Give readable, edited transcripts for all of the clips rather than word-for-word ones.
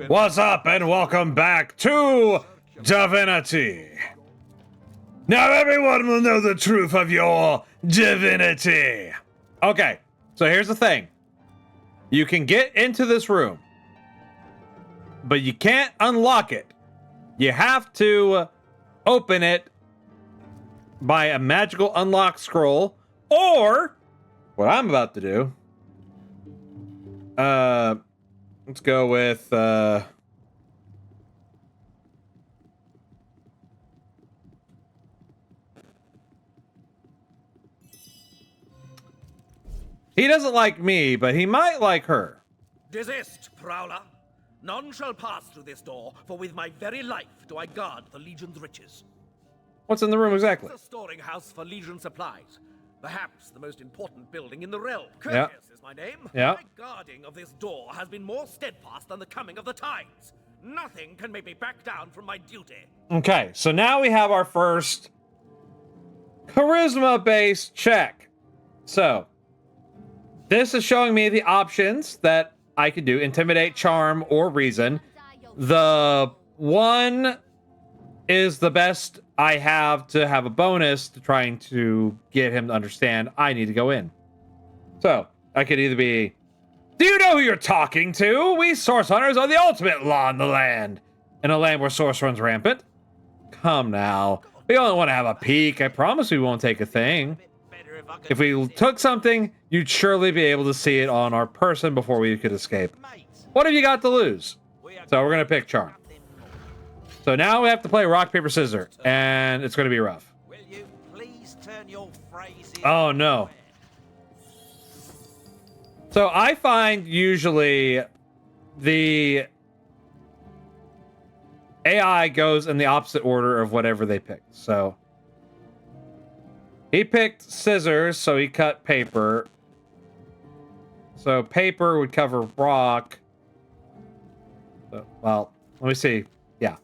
What's up, and welcome back to Divinity. Now everyone will know the truth of your divinity. Okay, so here's the thing. You can get into this room, but you can't unlock it. You have to open it by a magical unlock scroll, or what I'm about to do. Let's go with he doesn't like me, but he might like her. Desist, prowler. None shall pass through this door, for with my very life do I guard the Legion's riches. What's in the room exactly? It's a storing house for Legion supplies. Perhaps the most important building in the realm. Yeah. Courteous is my name. Yeah. My guarding of this door has been more steadfast than the coming of the tides. Nothing can make me back down from my duty. Okay, so now we have our first charisma-based check. So, this is showing me the options that I could do: intimidate, charm, or reason. The one is the best I have to have a bonus to trying to get him to understand I need to go in. So, I could either be, do you know who you're talking to? We source hunters are the ultimate law in the land. In a land where source runs rampant. Come now. We only want to have a peek. I promise we won't take a thing. If we took something, you'd surely be able to see it on our person before we could escape. What have you got to lose? So we're going to pick charm. So now we have to play rock, paper, scissors, and it's going to be rough. Will you please turn your phrases? Oh, no. So I find usually the AI goes in the opposite order of whatever they pick. So he picked scissors, so he cut paper. So paper would cover rock. So, well, let me see. Yeah.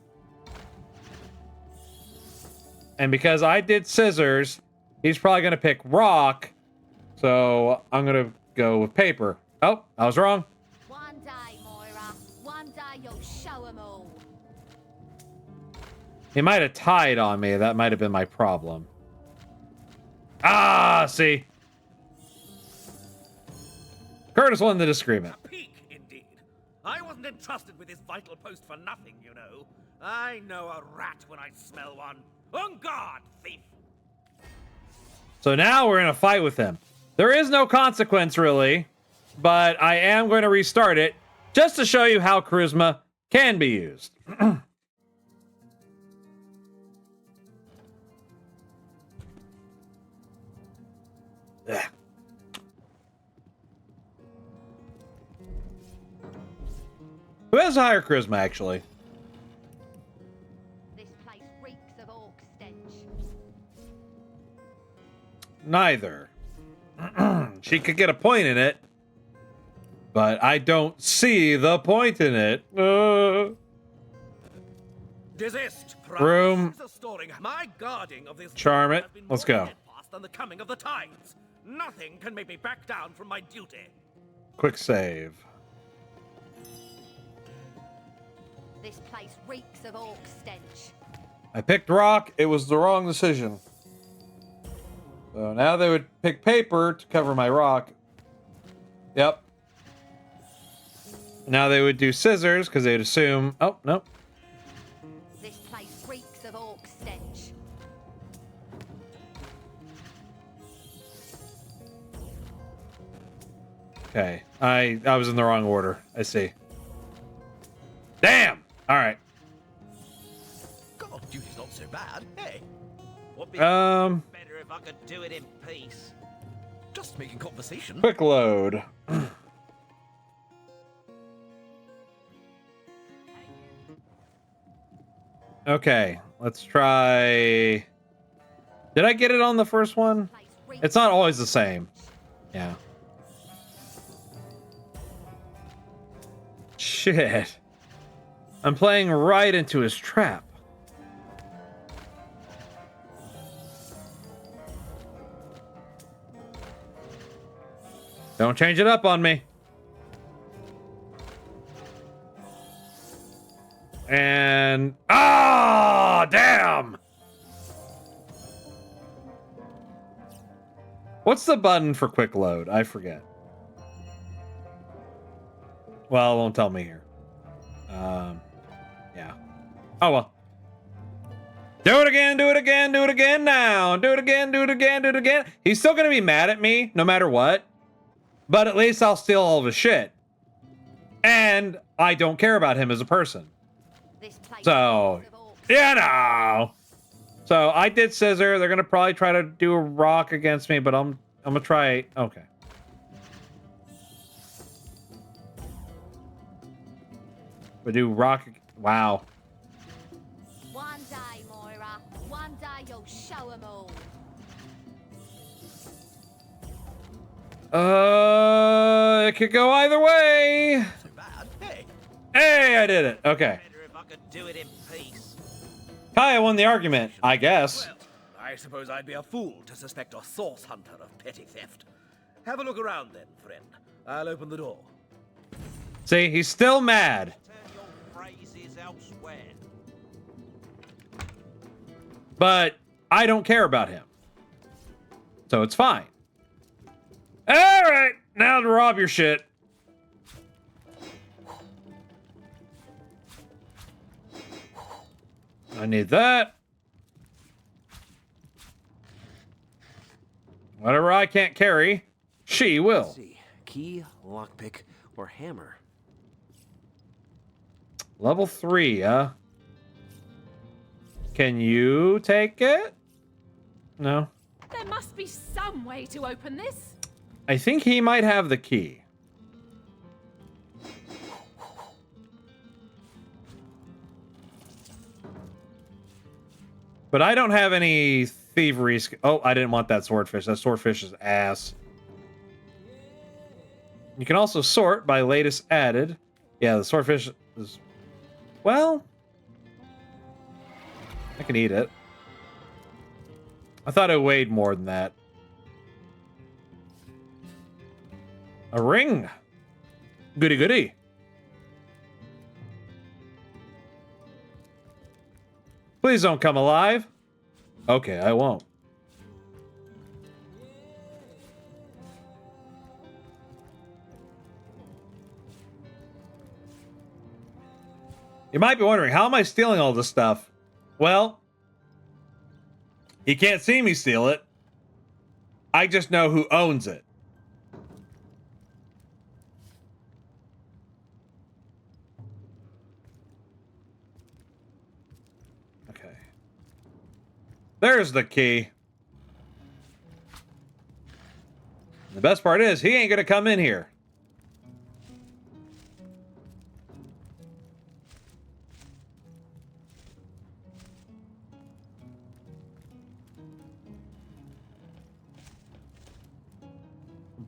And because I did scissors, he's probably going to pick rock. So I'm going to go with paper. Oh, I was wrong. One day, Moira. One day you'll show 'em all. He might have tied on me. That might have been my problem. Ah, see. Curtis won the disagreement. A peak, indeed. I wasn't entrusted with this vital post for nothing, you know. I know a rat when I smell one. On guard, thief! So now we're in a fight with him. There is no consequence, really, but I am going to restart it just to show you how charisma can be used. Ugh. Who has higher charisma, actually? This place reeks of orc stench. Neither. She could get a point in it, but I don't see the point in it. Desist, Room. prowler. Storing my guarding of this Charm door it. has been Let's more go. steadfast than the coming of the tides. Nothing can make me back down from my duty. Quick save. This place reeks of orc stench. I picked rock. It was the wrong decision. So now they would pick paper to cover my rock. Yep. Now they would do scissors because they'd assume. Oh, no. This place reeks of orc stench. Okay. I was in the wrong order. I see. Damn! Alright. God, duty's not so bad. Hey, what be Um, better if I could do it in peace? Just making conversation. quick load. Okay, let's try. Did I get it on the first one? Place reeks It's not always the same. Yeah. Shit. I'm playing right into his trap. Don't change it up on me. And damn. What's the button for quick load? I forget. Well, it won't tell me here. Yeah. Oh well. Do it again, do it again, do it again now. Do it again, do it again, do it again. He's still gonna be mad at me no matter what. But at least I'll steal all of his shit. And I don't care about him as a person. So, no. So I did scissor. They're gonna probably try to do a rock against me, but I'm gonna try. Okay. We do rock. Wow. One day, Moira. One day you'll show 'em all. It could go either way. So bad. Hey, Hey, I did it. Okay. better if I could do it in peace. Kaya won the argument, I guess. Well, I suppose I'd be a fool to suspect a source hunter of petty theft. Have a look around then, friend. I'll open the door. See, he's still mad. Turn your phrases elsewhere. But I don't care about him. So it's fine. All right, now to rob your shit. I need that. Whatever I can't carry, she will. Let's see. Key, lockpick, or hammer. Level 3, huh? Can you take it? No. There must be some way to open this. I think he might have the key. But I don't have any thievery. Oh, I didn't want that swordfish. That swordfish is ass. You can also sort by latest added. Yeah, the swordfish is... Well... I can eat it. I thought it weighed more than that. A ring. Goody goody. Please don't come alive. Okay, I won't. You might be wondering, how am I stealing all this stuff? Well, he can't see me steal it. I just know who owns it. Okay. There's the key. The best part is, he ain't gonna come in here.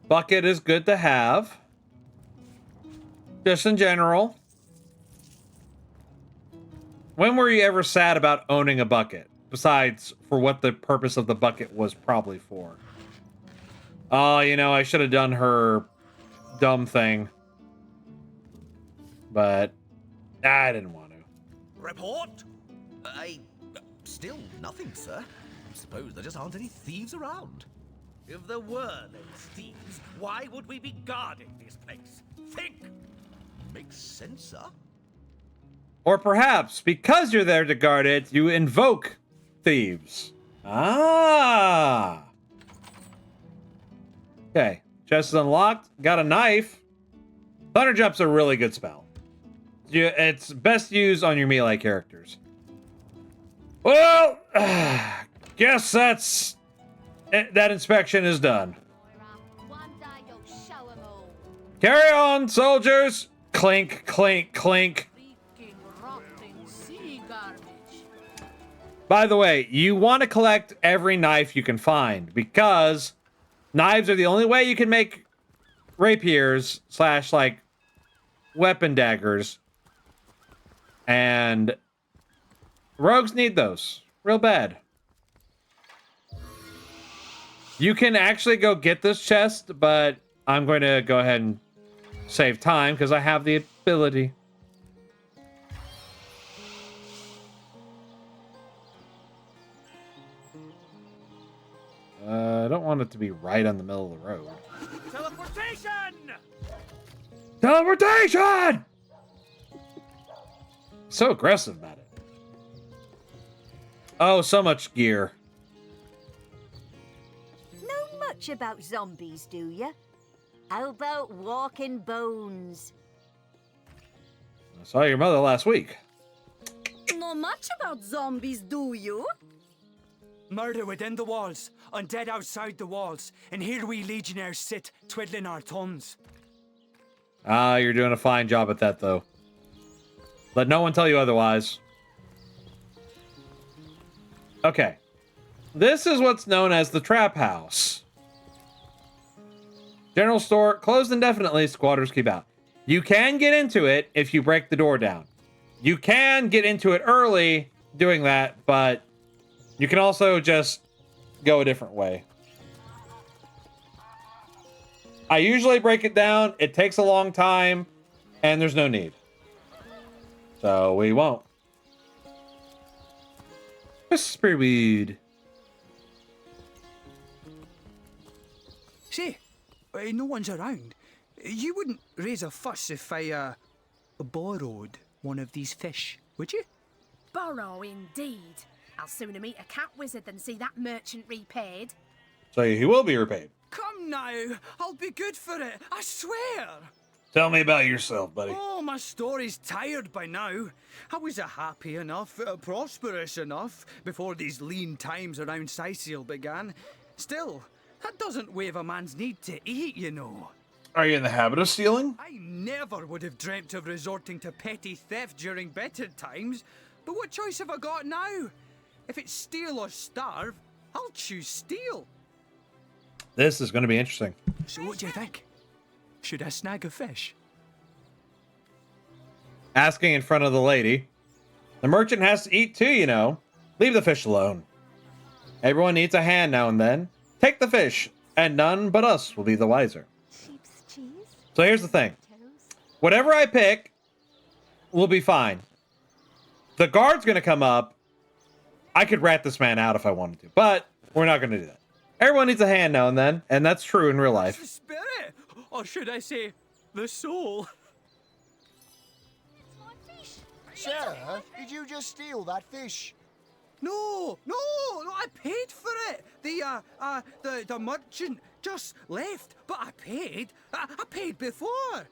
Bucket is good to have. Just in general. When were you ever sad about owning a bucket? Besides, for what the purpose of the bucket was probably for. Oh, you know, I should have done her dumb thing. But I didn't want to. Report? Still nothing, sir. Suppose there just aren't any thieves around. If there were no thieves, why would we be guarding this place? Think! Makes sense, sir. Or perhaps, because you're there to guard it, you invoke thieves. Ah! Okay, chest is unlocked. Got a knife. Thunder Jump's a really good spell. It's best used on your melee characters. Well, guess that inspection is done. Moira, one day you'll show 'em all. Carry on, soldiers! Clink, clink, clink. Freaking rotting sea garbage. By the way, you want to collect every knife you can find, because knives are the only way you can make rapiers / like weapon daggers. And rogues need those real bad. You can actually go get this chest, but I'm going to go ahead and save time because I have the ability. I don't want it to be right on the middle of the road. Teleportation! Teleportation! So aggressive about it. Oh, so much gear. Know much about zombies, do you? How about walking bones? I saw your mother last week. Not much about zombies, do you? Murder within the walls, undead outside the walls, and here we legionnaires sit, twiddling our thumbs. Ah, you're doing a fine job at that, though. Let no one tell you otherwise. Okay. This is what's known as the Trap House. General store, closed indefinitely, squatters keep out. You can get into it if you break the door down. You can get into it early doing that, but you can also just go a different way. I usually break it down. It takes a long time, and there's no need. So we won't. Whisper weed. Say, no one's around. You wouldn't raise a fuss if I, borrowed one of these fish, would you? Borrow indeed. I'll sooner meet a cat wizard than see that merchant repaid. So he will be repaid. Come now, I'll be good for it, I swear. Tell me about yourself, buddy. Oh, my story's tired by now. I was happy enough, prosperous enough, before these lean times around Sicil began. Still, that doesn't waive a man's need to eat, you know. Are you in the habit of stealing? I never would have dreamt of resorting to petty theft during better times, but what choice have I got now? If it's steal or starve, I'll choose steal. This is going to be interesting. So what do you think? Should I snag a fish? Asking in front of the lady. The merchant has to eat too, you know. Leave the fish alone. Everyone needs a hand now and then. Take the fish, and none but us will be the wiser. Sheep's cheese. So here's the thing. Whatever I pick will be fine. The guard's going to come up. I could rat this man out if I wanted to, but we're not going to do that. Everyone needs a hand now and then, and that's true in real The life. spirit! Or should I say, the soul? Sir, did you just steal that fish? No, I paid for it. The merchant just left, but I paid. I paid before. I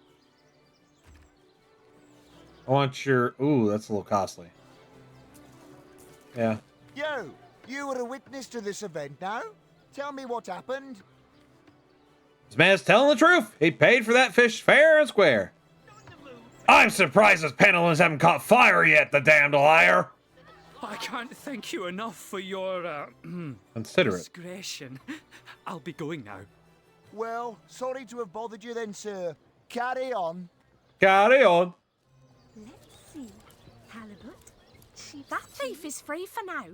want your... Ooh, that's a little costly. Yeah. You were a witness to this event now? Tell me what happened. This man's telling the truth. He paid for that fish fair and square. I'm surprised his pantaloons haven't caught fire yet, the damned liar. I can't thank you enough for your, Consider it. discretion. I'll be going now. Well, sorry to have bothered you then, sir. Carry on. Carry on. Let's see. Halibut. Sheep's That thief is free for now.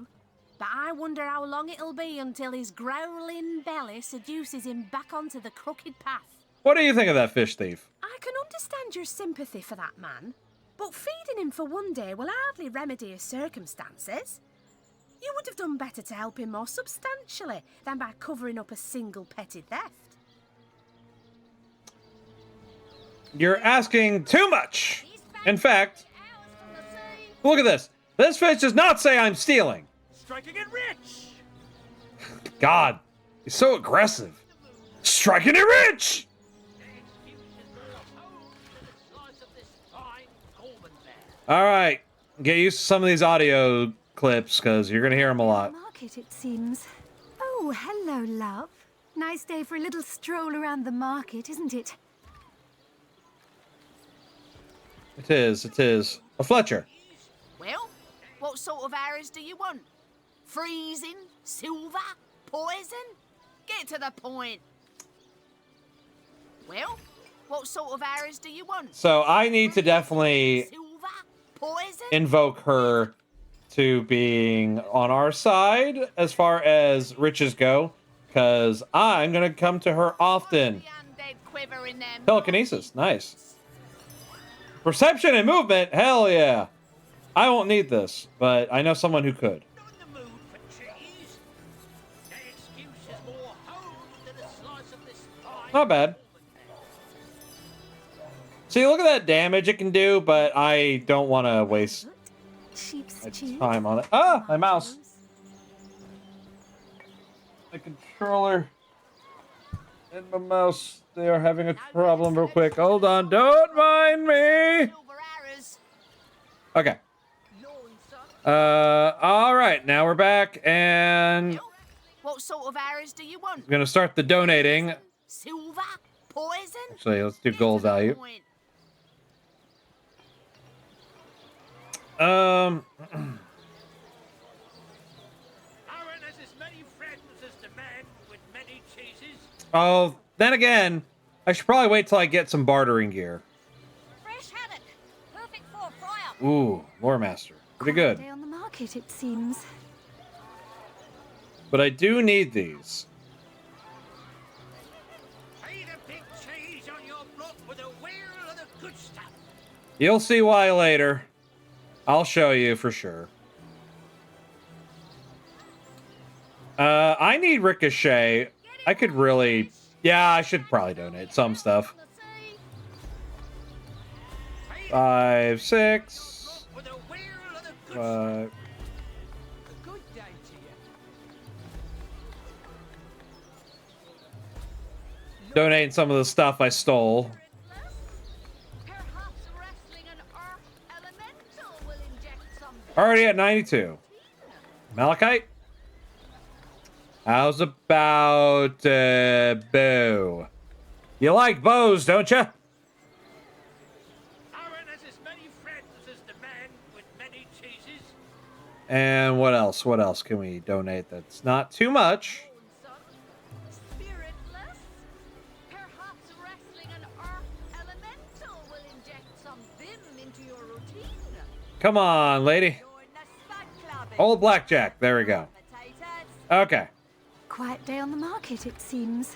But I wonder how long it'll be until his growling belly seduces him back onto the crooked path. What do you think of that fish thief? I can understand your sympathy for that man, but feeding him for one day will hardly remedy his circumstances. You would have done better to help him more substantially than by covering up a single petty theft. You're asking too much. In fact, look at this. This fish does not say I'm stealing. Striking it rich! God, he's so aggressive. Striking it rich! All right, get used to some of these audio clips because you're going to hear them a lot. market, it seems. Oh, hello, love. Nice day for a little stroll around the market, isn't it? It is, it is. A Fletcher. Well, what sort of arrows do you want? Freezing? Silver? Poison? Get to the point. Well, what sort of arrows do you want? So I need to definitely Silver? Poison? invoke her to being on our side as far as riches go, because I'm going to come to her often. The undead quiver in them. Telekinesis, nice. Perception and movement, hell yeah. I won't need this, but I know someone who could. Not in the mood for cheese. That excuse is more Not bad. See, look at that damage it can do, but I don't want to waste Sheep's my cheese. time on it. Ah, my mouse. The controller and my mouse, they are having a problem real quick. Hold on, don't mind me. Okay. All right, now we're back, and What sort of arrows do you want? I'm gonna start the donating. Silver? Poison? Actually, let's do gold value. Aaron has as many friends as the man with many cheeses. Oh, then again, I should probably wait till I get some bartering gear. Fresh haddock. Perfect for a fryer. Ooh, Lore Master. Pretty good. Day on the market, it seems. But I do need these. Pay the big cheese on your block with a wheel of the good stuff. You'll see why later. I'll show you for sure. I need Ricochet. I could really... Yeah, I should probably donate some stuff. 5, 6... With a wheel of the good 5... Good day to you. Donating some of the stuff I stole. Perhaps wrestling an earth elemental will inject some. Already at 92. Malachite? How's about bow? You like bows, don't you? Aaron has as many friends as the man with many cheeses. And what else? What else can we donate that's not too much? Spiritless? Perhaps wrestling an earth elemental will inject some vim into your routine. Come on, lady. Join the spud club. Old blackjack. There we go. Potatoes. Okay. Quiet day on the market, it seems.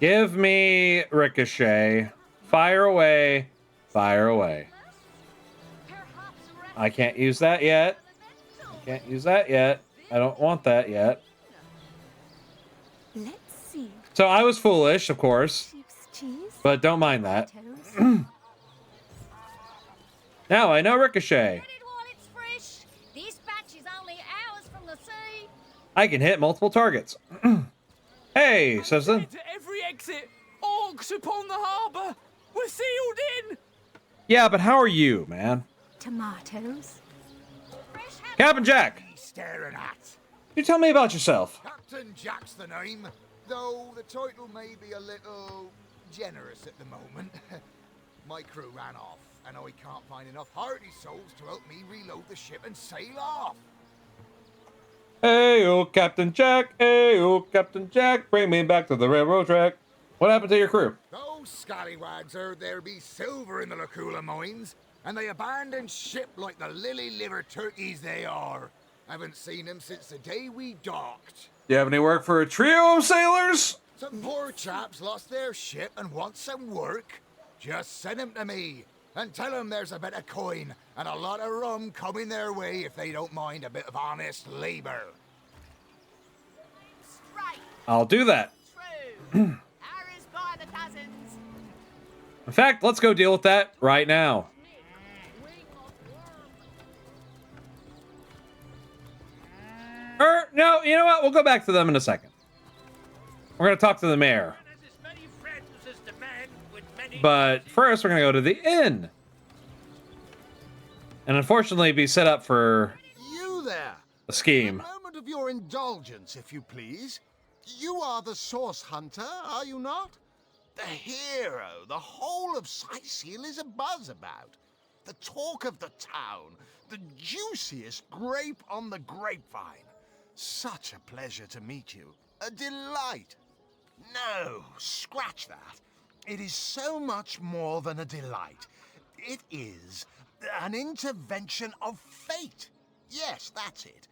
Give me Ricochet. Fire away. Fire away. I can't use that yet. Can't use that yet. I don't want that yet. Let's see. So I was foolish, of course, Sheep's cheese. but don't mind that. Potatoes. Now I know Ricochet. Get it while it's fresh. This batch is only hours from the sea. I can hit multiple targets. Hey, citizen. To every exit, orcs upon the harbour. We're sealed in. Yeah, but how are you, man? Tomatoes. Captain Jack, Staring at. you tell me about yourself. Captain Jack's the name, though the title may be a little generous at the moment. My crew ran off, and I can't find enough hardy souls to help me reload the ship and sail off. Hey, oh, Captain Jack. Hey, oh, Captain Jack. Bring me back to the railroad track. What happened to your crew? Those scallywags heard there be silver in the Lacula mines, and they abandoned ship like the lily-livered turkeys they are. Haven't seen them since the day we docked. Do you have any work for a trio of sailors? Some poor chaps lost their ship and want some work. Just send them to me, and tell them there's a bit of coin and a lot of rum coming their way if they don't mind a bit of honest labor. Straight. I'll do that. True. Arrows by the dozens. In fact, let's go deal with that right now. No, you know what? We'll go back to them in a second. We're going to talk to the mayor. Aaron has as many friends as the man with many But first, we're going to go to the inn. And unfortunately, be set up for You there! a scheme. A moment of your indulgence, if you please. You are the source hunter, are you not? The hero the whole of Sightseal is abuzz about. The talk of the town. The juiciest grape on the grapevine. Such a pleasure to meet you. A delight. No, scratch that. It is so much more than a delight. It is an intervention of fate. Yes, that's it.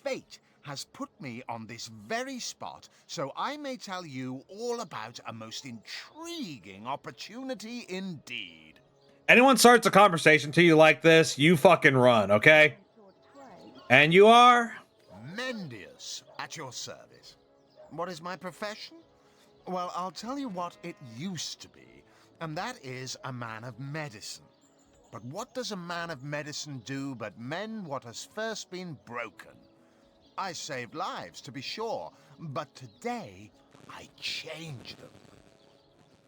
Fate has put me on this very spot so I may tell you all about a most intriguing opportunity indeed. Anyone starts a conversation to you like this, you fucking run, okay? And you are? Mendius, at your service. What is my profession? Well, I'll tell you what it used to be, and that is a man of medicine. But what does a man of medicine do but mend what has first been broken? I saved lives, to be sure, but today I change them.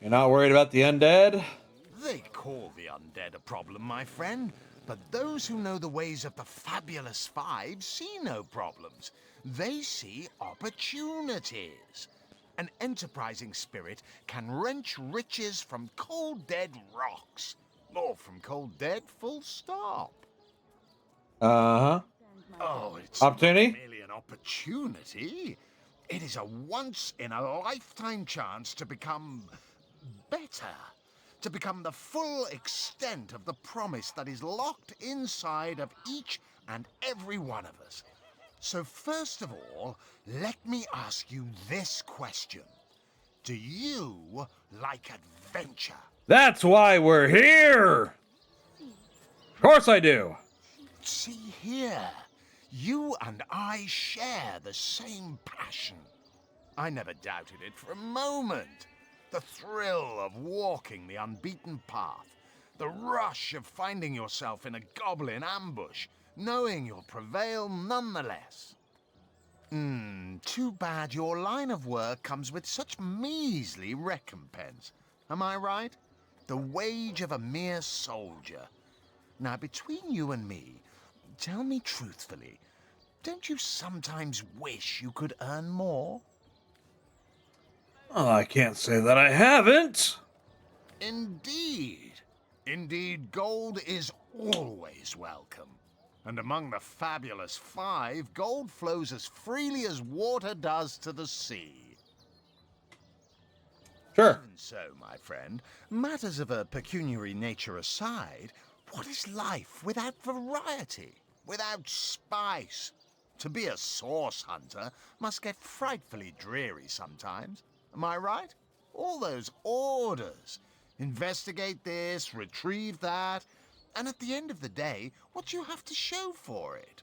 You're not worried about the undead? They call the undead a problem, my friend, but those who know the ways of the Fabulous Five see no problems. They see opportunities. An enterprising spirit can wrench riches from cold dead rocks, or from cold dead full stop. Uh-huh. Oh, it's Opportunity? not merely an opportunity. It is a once-in-a-lifetime chance to become better. To become the full extent of the promise that is locked inside of each and every one of us. So first of all, let me ask you this question. Do you like adventure? That's why we're here! Of course I do. See here, you and I share the same passion. I never doubted it for a moment. The thrill of walking the unbeaten path, the rush of finding yourself in a goblin ambush, knowing you'll prevail nonetheless. Too bad your line of work comes with such measly recompense. Am I right? The wage of a mere soldier. Now, between you and me, tell me truthfully, don't you sometimes wish you could earn more? Oh, I can't say that I haven't. Indeed. Indeed, gold is always welcome. And among the Fabulous Five, gold flows as freely as water does to the sea. Sure. Even so, my friend, matters of a pecuniary nature aside, what is life without variety, without spice? To be a source hunter must get frightfully dreary sometimes. Am I right? All those orders. Investigate this, retrieve that, and at the end of the day, what do you have to show for it?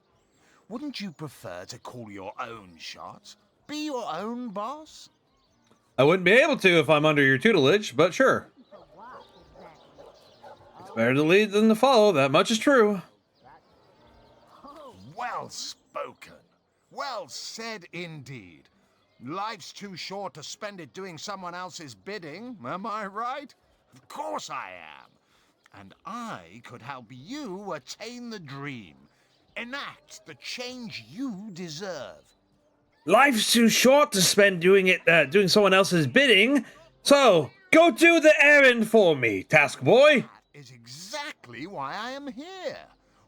Wouldn't you prefer to call your own shots? Be your own boss? I wouldn't be able to if I'm under your tutelage, but sure. It's better to lead than to follow, that much is true. Well spoken. Well said indeed. Life's too short to spend it doing someone else's bidding, am I right? Of course I am. And I could help you attain the dream. Enact the change you deserve. Life's too short to spend doing someone else's bidding, so go do the errand for me, task boy. That is exactly why I am here.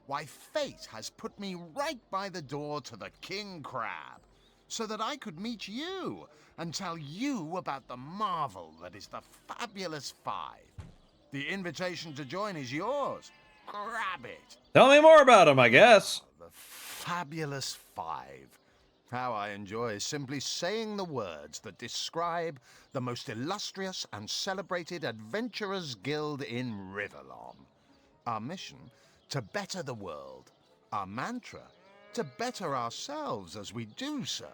Why fate has put me right by the door to the King Crab, so that I could meet you and tell you about the marvel that is the Fabulous Five. The invitation to join is yours. Grab it. Tell me more about him, I guess. The Fabulous Five. How I enjoy simply saying the words that describe the most illustrious and celebrated adventurers' guild in Riverlon. Our mission, to better the world. Our mantra, to better ourselves as we do so.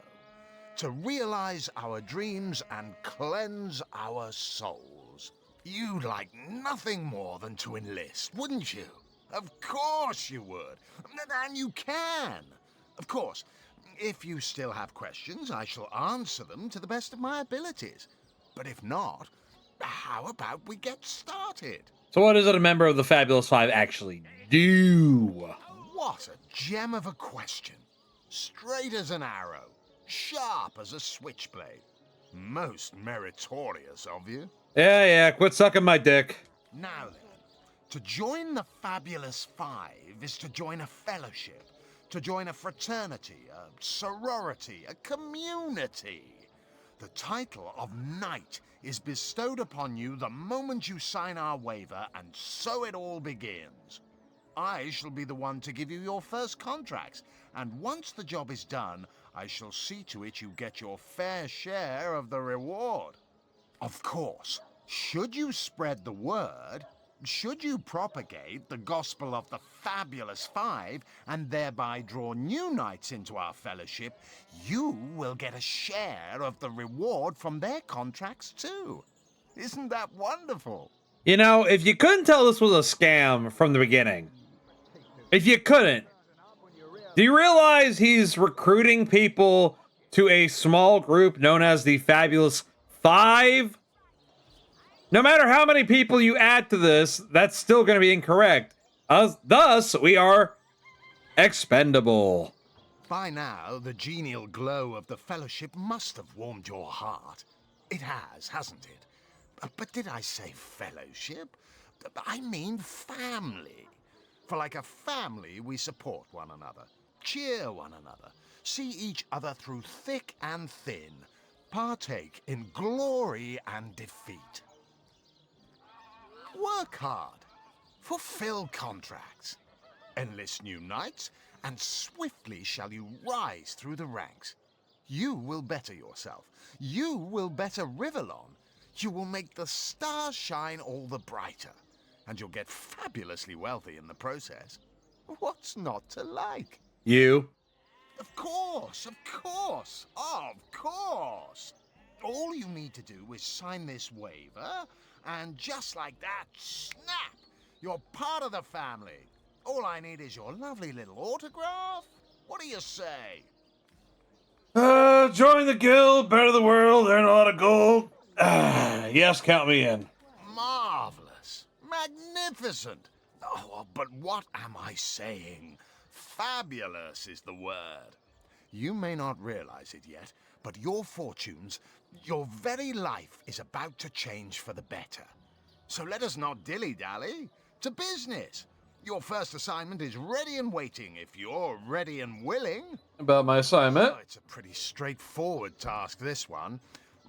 To realize our dreams and cleanse our souls. You'd like nothing more than to enlist, wouldn't you? Of course you would. And you can. Of course, if you still have questions, I shall answer them to the best of my abilities. But if not, how about we get started? So what is it a member of the Fabulous Five actually do? What a gem of a question. Straight as an arrow. Sharp as a switchblade. Most meritorious of you. Yeah, quit sucking my dick. Now then, to join the Fabulous Five is to join a fellowship, to join a fraternity, a sorority, a community. The title of Knight is bestowed upon you the moment you sign our waiver, and so it all begins. I shall be the one to give you your first contracts, and once the job is done, I shall see to it you get your fair share of the reward. Of course, should you spread the word, Should you propagate the gospel of the Fabulous Five and thereby draw new knights into our fellowship, you will get a share of the reward from their contracts too. Isn't that wonderful? You know, if you couldn't tell this was a scam from the beginning, if you couldn't, do you realize he's recruiting people to a small group known as the Fabulous Five? No matter how many people you add to this, that's still going to be incorrect. Thus, we are expendable. By now, the genial glow of the fellowship must have warmed your heart. It has, hasn't it? But did I say fellowship? I mean family. For like a family, we support one another, cheer one another, see each other through thick and thin, partake in glory and defeat. Work hard, fulfill contracts, enlist new knights, and swiftly shall you rise through the ranks. You will better yourself. You will better Rivellon. You will make the stars shine all the brighter, and you'll get fabulously wealthy in the process. What's not to like? You. Of course, of course, of course. All you need to do is sign this waiver, and just like that, snap! You're part of the family. All I need is your lovely little autograph. What do you say? Join the guild, better the world, earn a lot of gold. Yes, count me in. Marvelous. Magnificent. Oh, but what am I saying? Fabulous is the word. You may not realize it yet, but your fortunes, your very life is about to change for the better. So let us not dilly-dally. To business. Your first assignment is ready and waiting if you're ready and willing. About my assignment? Oh, it's a pretty straightforward task, this one.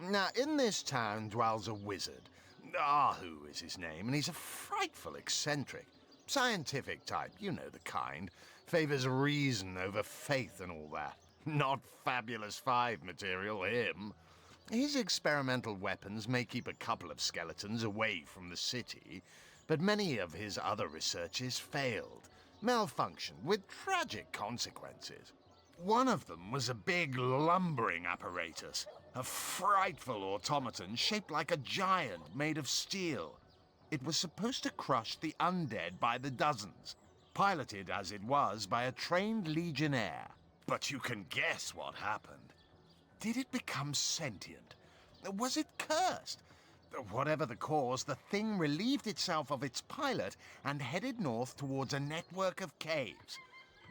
Now, in this town dwells a wizard. Ahu is his name, and he's a frightful eccentric. Scientific type, you know the kind. Favors reason over faith and all that. Not Fabulous Five material, him. His experimental weapons may keep a couple of skeletons away from the city, but many of his other researches failed, malfunctioned with tragic consequences. One of them was a big lumbering apparatus, a frightful automaton shaped like a giant made of steel. It was supposed to crush the undead by the dozens, piloted as it was by a trained legionnaire. But you can guess what happened. Did it become sentient? Was it cursed? Whatever the cause, the thing relieved itself of its pilot and headed north towards a network of caves.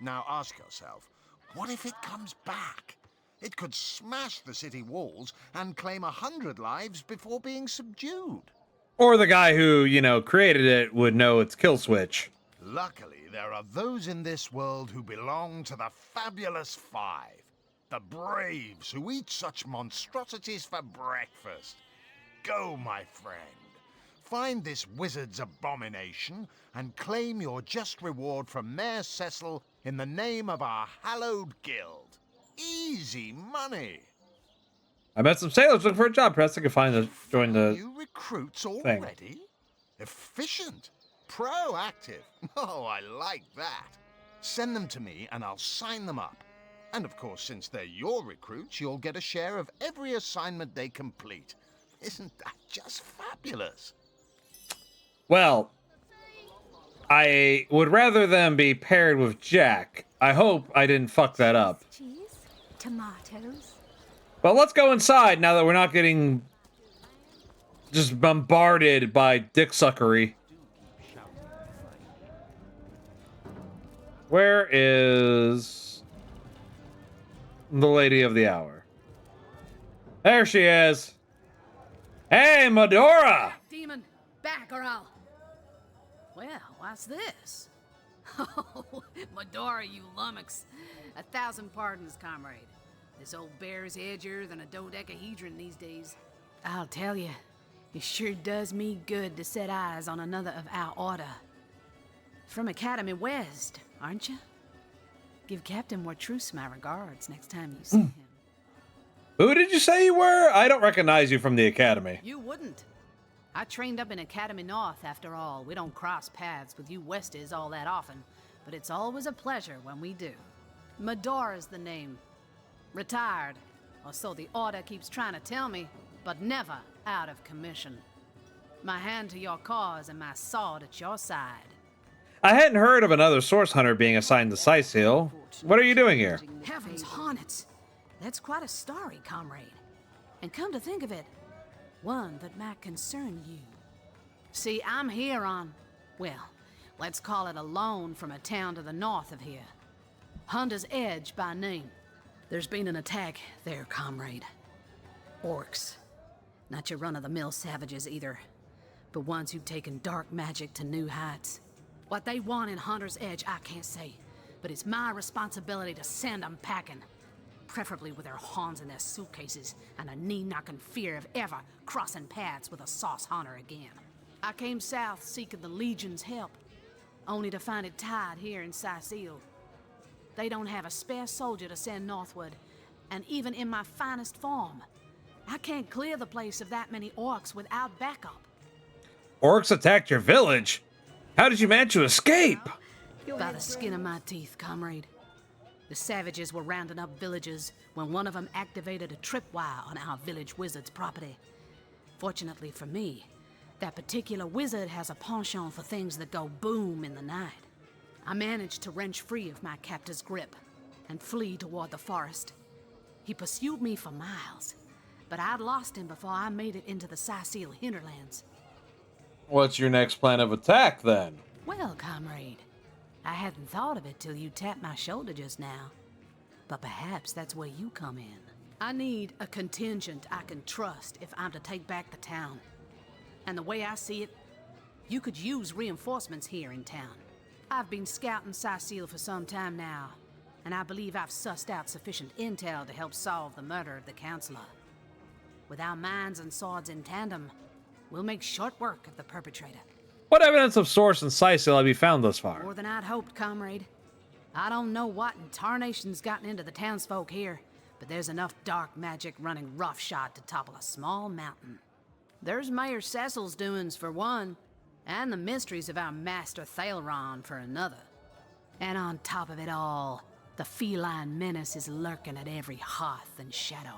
Now ask yourself, what if it comes back? It could smash the city walls and claim 100 lives before being subdued. Or the guy who, you know, created it would know its kill switch. Luckily, there are those in this world who belong to the Fabulous Five. The braves who eat such monstrosities for breakfast. Go, my friend. Find this wizard's abomination and claim your just reward from Mayor Cecil in the name of our hallowed guild. Easy money. I met some sailors looking for a job. Perhaps I could join the You recruits thing. already? Efficient. Proactive. Oh, I like that. Send them to me and I'll sign them up. And of course, since they're your recruits, you'll get a share of every assignment they complete. Isn't that just fabulous? Well, I would rather them be paired with Jack. I hope I didn't fuck that up. Cheese, tomatoes. But let's go inside now that we're not getting just bombarded by dick suckery. Where is the lady of the hour? There she is. Hey, Medora! Demon, back or I'll... Well, what's this? Oh, Medora, you lummox. 1,000 pardons, comrade. This old bear's edgier than a dodecahedron these days. I'll tell you, it sure does me good to set eyes on another of our order. From Academy West, aren't you? Give Captain Wartruce my regards next time you see him. Who did you say you were? I don't recognize you from the academy. You wouldn't. I trained up in Academy North, after all. We don't cross paths with you Westies all that often, but it's always a pleasure when we do. Medora's the name. Retired, or so the Order keeps trying to tell me, but never out of commission. My hand to your cause and my sword at your side. I hadn't heard of another source hunter being assigned to Sicil. What are you doing here? Heavens hornets! That's quite a story, comrade. And come to think of it, one that might concern you. See, I'm here on, well, let's call it a loan from a town to the north of here. Hunter's Edge by name. There's been an attack there, comrade. Orcs. Not your run-of-the-mill savages either, but ones who've taken dark magic to new heights. What they want in Hunter's Edge, I can't say, but it's my responsibility to send them packing. Preferably with their horns in their suitcases and a knee-knocking fear of ever crossing paths with a sauce hunter again. I came south seeking the Legion's help, only to find it tied here in Sicil. They don't have a spare soldier to send northward, and even in my finest form, I can't clear the place of that many orcs without backup. Orcs attacked your village? How did you manage to escape? By the skin of my teeth, comrade. The savages were rounding up villagers when one of them activated a tripwire on our village wizard's property. Fortunately for me, that particular wizard has a penchant for things that go boom in the night. I managed to wrench free of my captor's grip and flee toward the forest. He pursued me for miles, but I'd lost him before I made it into the Sicil hinterlands. What's your next plan of attack, then? Well, comrade, I hadn't thought of it till you tapped my shoulder just now. But perhaps that's where you come in. I need a contingent I can trust if I'm to take back the town. And the way I see it, you could use reinforcements here in town. I've been scouting Sicil for some time now, and I believe I've sussed out sufficient intel to help solve the murder of the Counselor. With our minds and swords in tandem, we'll make short work of the perpetrator. What evidence of source in Sicil have you found thus far? More than I'd hoped, comrade. I don't know what in tarnation's gotten into the townsfolk here, but there's enough dark magic running roughshod to topple a small mountain. There's Mayor Cecil's doings for one, and the mysteries of our master Thalron for another. And on top of it all, the feline menace is lurking at every hearth and shadow.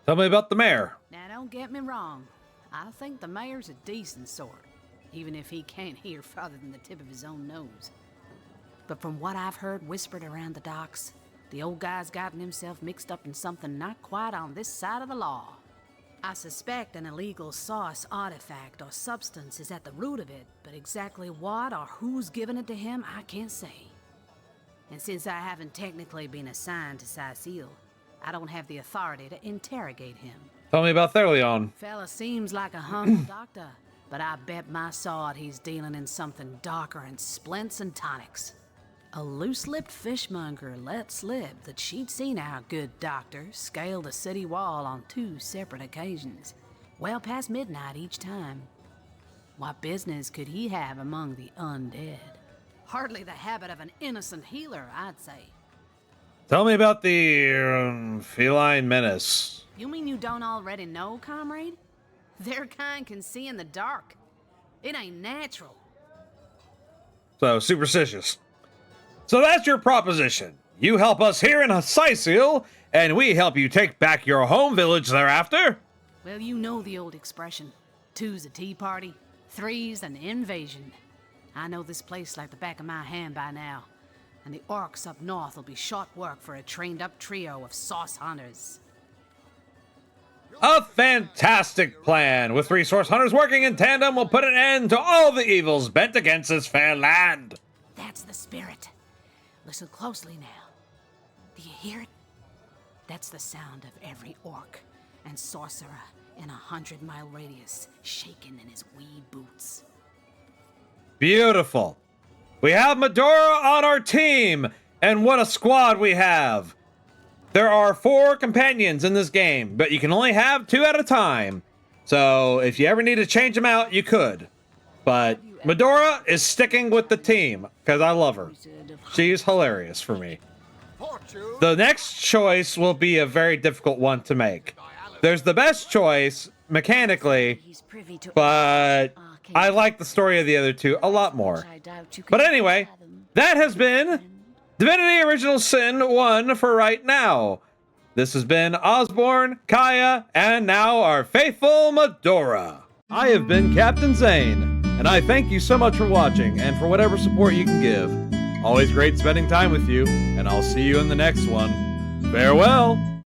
Tell me about the mayor. Now don't get me wrong, I think the mayor's a decent sort, even if he can't hear farther than the tip of his own nose. But from what I've heard whispered around the docks, the old guy's gotten himself mixed up in something not quite on this side of the law. I suspect an illegal sauce artifact or substance is at the root of it, but exactly what or who's given it to him, I can't say. And since I haven't technically been assigned to Sicil, I don't have the authority to interrogate him. Tell me about Therleon. Fella seems like a humble doctor, but I bet my sword he's dealing in something darker in splints and tonics. A loose-lipped fishmonger let slip that she'd seen our good doctor scale the city wall on 2 separate occasions, well past midnight each time. What business could he have among the undead? Hardly the habit of an innocent healer, I'd say. Tell me about the feline menace. You mean you don't already know, comrade? Their kind can see in the dark. It ain't natural. So, superstitious. So that's your proposition. You help us here in Sicil, and we help you take back your home village thereafter? Well, you know the old expression. 2's a tea party, 3's an invasion. I know this place like the back of my hand by now, and the orcs up north will be short work for a trained-up trio of sauce hunters. A fantastic plan! With 3 source hunters working in tandem, we'll put an end to all the evils bent against this fair land. That's the spirit. Listen closely now. Do you hear it? That's the sound of every orc and sorcerer in a 100-mile radius shaking in his wee boots. Beautiful. We have Medora on our team, and what a squad we have. There are 4 companions in this game, but you can only have 2 at a time. So if you ever need to change them out, you could. But Medora is sticking with the team, because I love her. She's hilarious for me. The next choice will be a very difficult one to make. There's the best choice, mechanically, but I like the story of the other two a lot more. But anyway, that has been Divinity Original Sin 1 for right now. This has been Osborne, Kaya, and now our faithful Medora. I have been Captain Zane, and I thank you so much for watching and for whatever support you can give. Always great spending time with you, and I'll see you in the next one. Farewell!